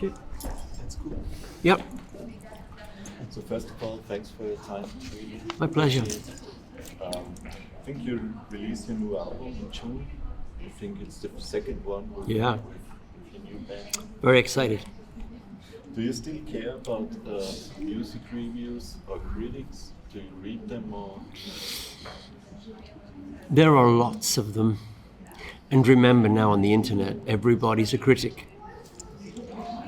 Okay. That's cool. Yep. So first of all, thanks for your time. Really My pleasure. appreciate it. I think you released your new album in June. I think it's the second one with your new band. Very excited. Do you still care about music reviews or critics? Do you read them or? There are lots of them. And remember now on the internet, everybody's a critic.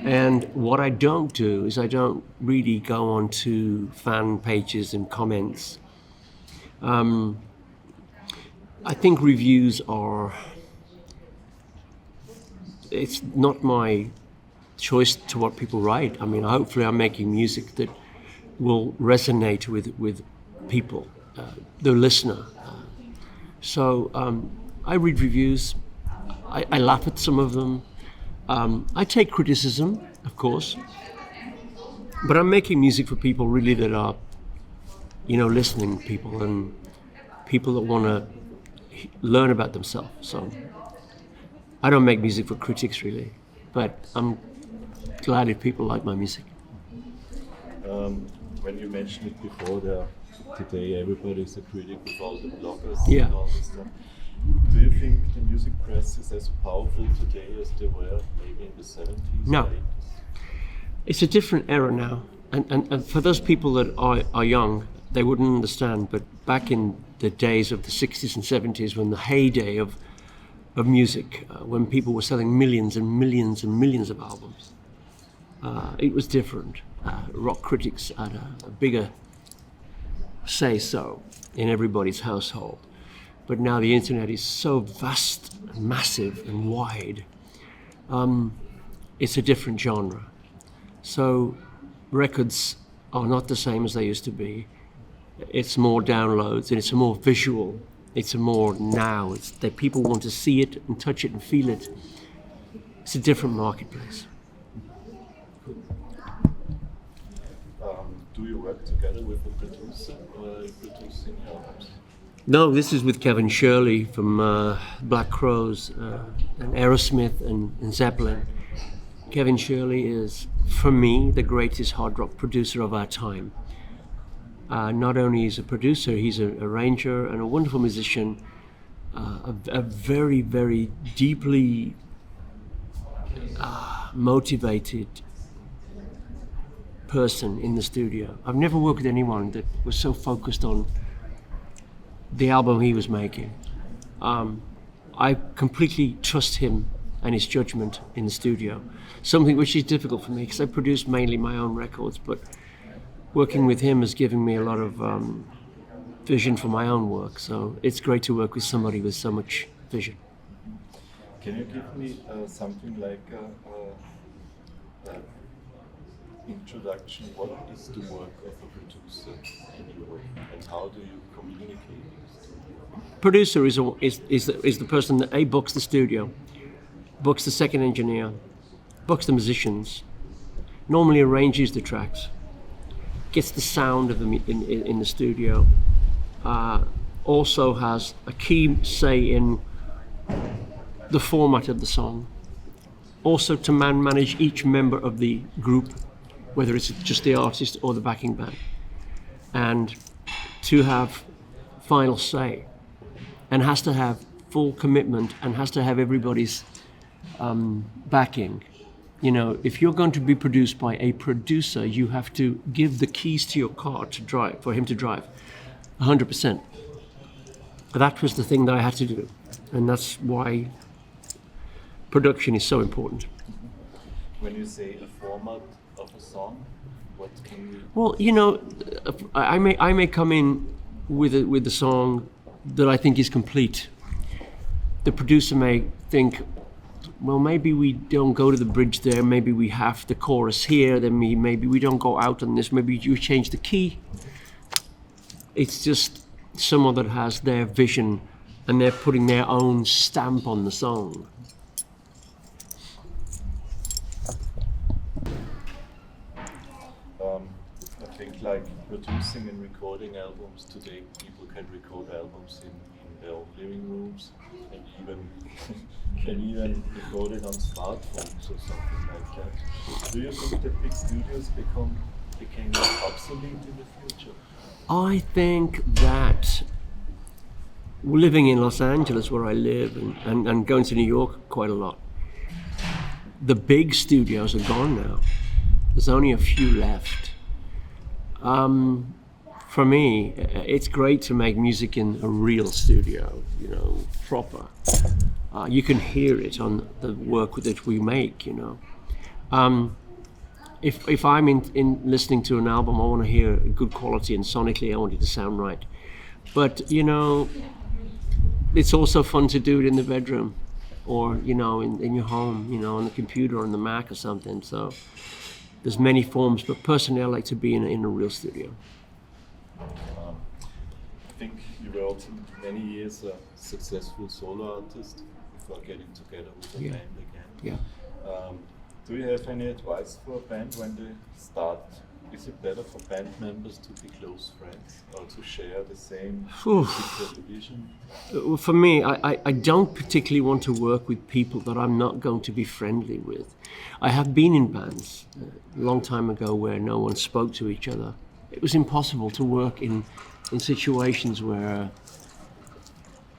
And what I don't do is I don't really go on to fan pages and comments. I think reviews it's not my choice to what people write. I mean, hopefully I'm making music that will resonate with people, the listener. So I read reviews, I laugh at some of them. I take criticism, of course, but I'm making music for people really that are, listening people and people that want to learn about themselves. So I don't make music for critics really, but I'm glad if people like my music. When you mentioned it before, today everybody's a critic with all the bloggers Yeah. and all this stuff. Do you think the music press is as powerful today as they were maybe in the 70s? No. or 80s? It's a different era now, and for those people that are young, they wouldn't understand, but back in the days of the 60s and 70s, when the heyday of music, when people were selling millions and millions and millions of albums, it was different. Rock critics had a bigger say-so in everybody's household. But now the internet is so vast and massive and wide. It's a different genre. So records are not the same as they used to be. It's more downloads and it's a more visual. It's a more now. It's that people want to see it and touch it and feel it. It's a different marketplace. Do you work together with a producer or are you producing albums? No, this is with Kevin Shirley from Black Crowes and Aerosmith and Zeppelin. Kevin Shirley is, for me, the greatest hard rock producer of our time. Not only is a producer, he's an arranger and a wonderful musician, a very, very deeply motivated person in the studio. I've never worked with anyone that was so focused on the album he was making. I completely trust him and his judgment in the studio, something which is difficult for me because I produce mainly my own records, but working with him has given me a lot of vision for my own work, so it's great to work with somebody with so much vision. Can you give me something like introduction? What is the work of a producer anyway, and how do you communicate this? Producer is the person that books the studio, books the second engineer, books the musicians, normally arranges the tracks, gets the sound of them in the studio, also has a key say in the format of the song, also to manage each member of the group, whether it's just the artist or the backing band, and to have final say, and has to have full commitment and has to have everybody's backing. If you're going to be produced by a producer, you have to give the keys to your car to drive, for him to drive, 100%. That was the thing that I had to do, and that's why production is so important. When you say a format of a song, what can you? Well, I may come in with the song that I think is complete. The producer may think, well, maybe we don't go to the bridge there, maybe we have the chorus here, then maybe we don't go out on this, maybe you change the key. It's just someone that has their vision and they're putting their own stamp on the song. I think like producing and recording albums today, people can record albums in their own living rooms and even can even record it on smartphones or something like that. Do you think that big studios became obsolete in the future? I think that living in Los Angeles, where I live, and going to New York quite a lot, the big studios are gone now. There's only a few left. For me, it's great to make music in a real studio, you know, proper. You can hear it on the work that we make, you know. If I'm in listening to an album, I want to hear good quality, and sonically I want it to sound right. But, you know, it's also fun to do it in the bedroom, or, you know, in your home, you know, on the computer or on the Mac or something. So there's many forms, but personally I like to be in a real studio. I think you were also many years a successful solo artist before getting together with a band again. Yeah. Do you have any advice for a band when they start? Is it better for band members to be close friends or to share the same musical vision? For me, I don't particularly want to work with people that I'm not going to be friendly with. I have been in bands a long time ago where no one spoke to each other. It was impossible to work in situations where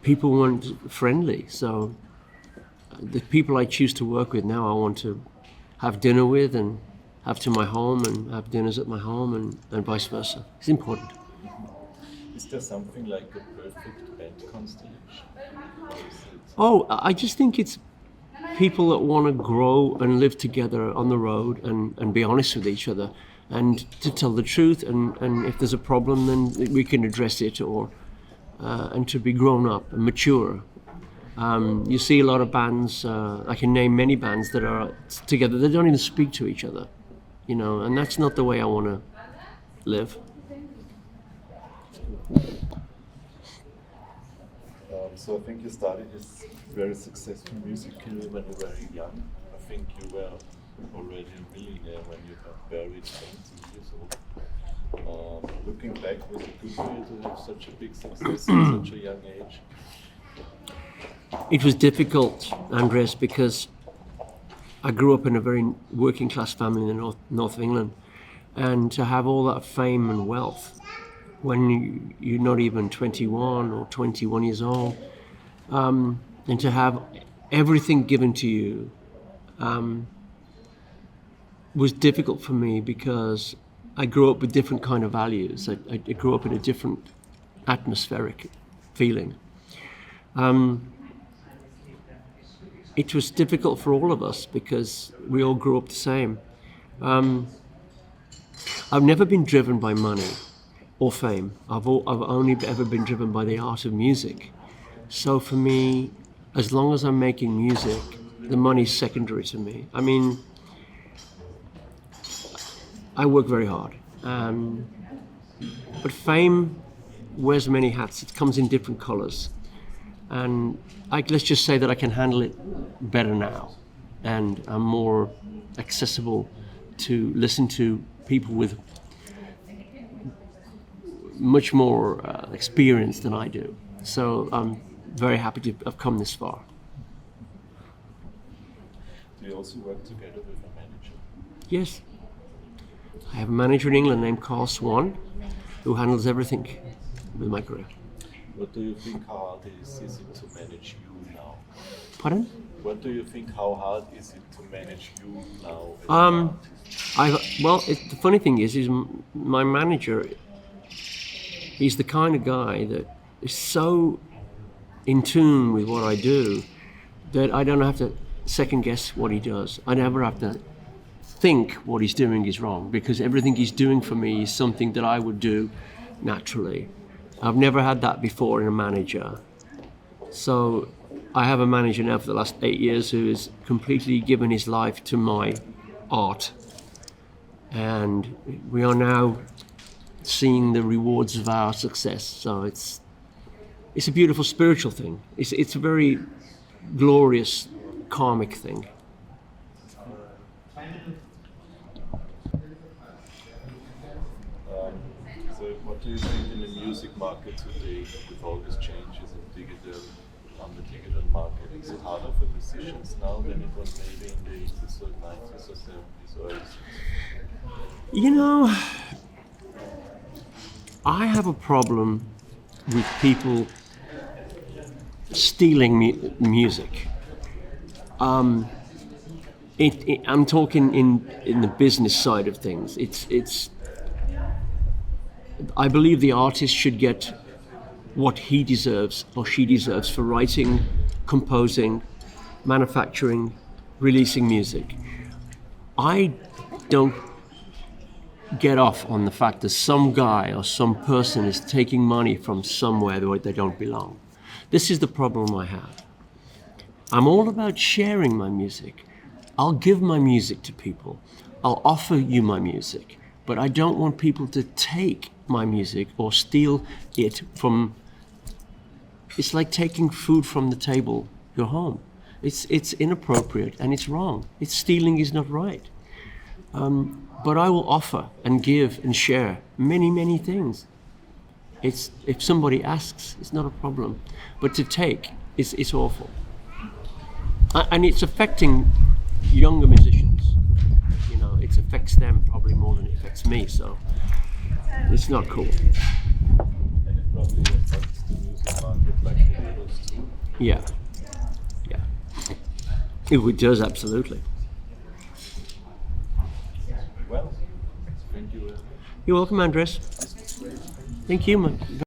people weren't friendly. So the people I choose to work with now, I want to have dinner with and have to my home and have dinners at my home and vice versa. It's important. Is there something like a perfect band constellation? Oh, I just think it's people that want to grow and live together on the road and be honest with each other and to tell the truth, and if there's a problem then we can address it, or and to be grown up and mature. You see a lot of bands, I can name many bands that are together, they don't even speak to each other, you know, and that's not the way I want to live. So I think you started this very successful music career when you were very young. I think you were already a millionaire when you were very 20 years old. Looking back, was it good for you to have such a big success at such a young age? It was difficult, Andres, because I grew up in a very working class family in the north of England, and to have all that fame and wealth when you're not even 21 or 21 years old, and to have everything given to you was difficult for me because I grew up with different kind of values. I grew up in a different atmospheric feeling. It was difficult for all of us because we all grew up the same. I've never been driven by money or fame. I've only ever been driven by the art of music. So for me, as long as I'm making music, the money's secondary to me. I mean, I work very hard. But fame wears many hats. It comes in different colors. And let's just say that I can handle it better now, and I'm more accessible to listen to people with much more experience than I do. So I'm very happy to have come this far. Do you also work together with a manager? Yes. I have a manager in England named Carl Swan, who handles everything with my career. What do you think, how hard is it to manage you now? Pardon? What do you think, how hard is it to manage you now? The funny thing is my manager, he's the kind of guy that is so in tune with what I do that I don't have to second guess what he does. I never have to think what he's doing is wrong, because everything he's doing for me is something that I would do naturally. I've never had that before in a manager. So I have a manager now for the last 8 years who has completely given his life to my art. And we are now seeing the rewards of our success. So it's a beautiful spiritual thing. It's a very glorious karmic thing. So what do you think in the music market today with all these changes in digital on the digital market? Is it harder for musicians now than it was maybe in the 80s or 90s or 70s or 80s? You know, I have a problem with people stealing music. I'm talking in the business side of things. It's. I believe the artist should get what he deserves or she deserves for writing, composing, manufacturing, releasing music. I don't get off on the fact that some guy or some person is taking money from somewhere where they don't belong. This is the problem I have. I'm all about sharing my music. I'll give my music to people. I'll offer you my music, but I don't want people to take my music or steal it from. It's like taking food from the table, your home. It's inappropriate and it's wrong. Stealing is not right. But I will offer and give and share many things. If somebody asks, it's not a problem. But to take, it's awful. And it's affecting younger musicians. You know, it affects them probably more than it affects me. So it's not cool. And it probably affects the music market like the labels too. Yeah. It does, absolutely. Well, thank you. You're welcome, Andres. Thank you, man.